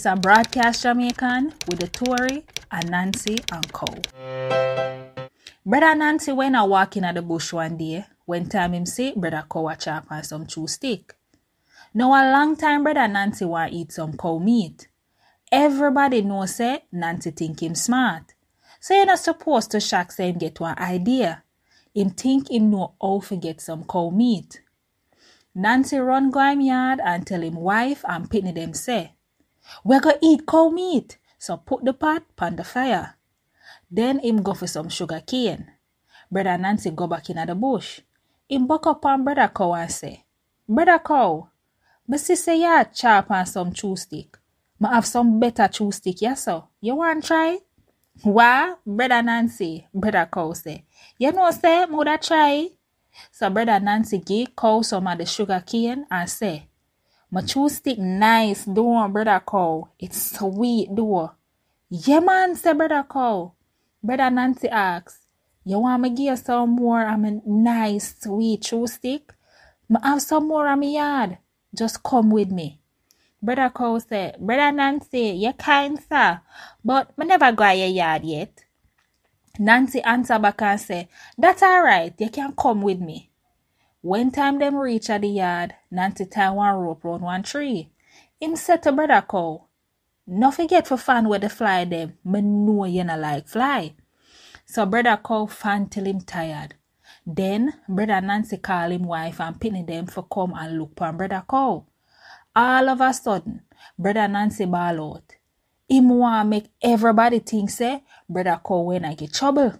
This a broadcast Jamaican with the tuori Anansi and Cow. Brother Anansi went a walking at the bush one day when time him see Brother Cow a chop on some chew stick. Now a long time Brother Anansi want eat some cow meat. Everybody know say Nancy think him smart. So you're not supposed to shock say him get one idea. Him think him know how to get some cow meat. Nancy run go him yard and tell him wife and pitney them say, "We go eat cow meat, so put the pot on the fire." Then him go for some sugar cane. Brother Nancy go back in the bush. Him buck up on Brother Cow and say, "Brother Cow, but see say ya chop on some chew stick. Ma have some better chew stick, yes sir. You want try?" "Wah, Brother Nancy," Brother Cow say. "You know say, mother try." So Brother Nancy give Cow some of the sugar cane and say, "My chew stick nice, do Brother Cow. It's sweet, do." "Yeah man," say Brother Cow. Brother Nancy asks, "You want me give you some more of my nice, sweet chew stick? I have some more on my yard. Just come with me." Brother Cow say, "Brother Nancy, you kind sir, but I never go to your yard yet." Nancy answer back and say, "That's alright, you can come with me." When time them reach at the yard, Nancy tie one rope round one tree. Him said to Brother Cow, "No forget for fan with the fly them. Me know you not like fly." So Brother Cow fan till him tired. Then Brother Nancy call him wife and pitney them for come and look pon Brother Cow. All of a sudden, Brother Nancy ball out. Him want make everybody think say Brother Cow when I get trouble.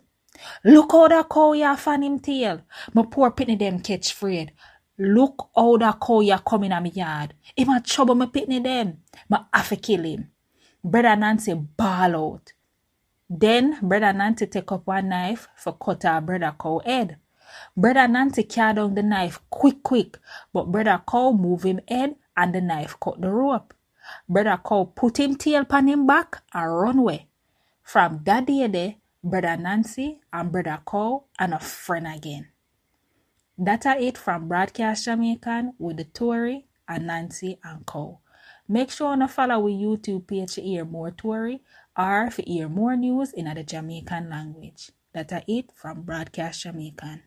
"Look how that cow ya fan him tail. My poor pitney them catch afraid. Look how that cow ya coming at me yard. Him a trouble my pitney them. Ma have to kill him." Brother Nancy ball out. Then Brother Nancy take up one knife for cut our Brother Cow head. Brother Nancy carry down the knife quick, but Brother Cow move him head and the knife cut the rope. Brother Cow put him tail pan him back and run away. From that day there, Brother Nancy and Brother Cow and a friend again. That's it from Broadcast Jamaican with the tuori Anansi and Cow. Make sure to follow our YouTube page to hear more tuori or to hear more news in the Jamaican language. That's it from Broadcast Jamaican.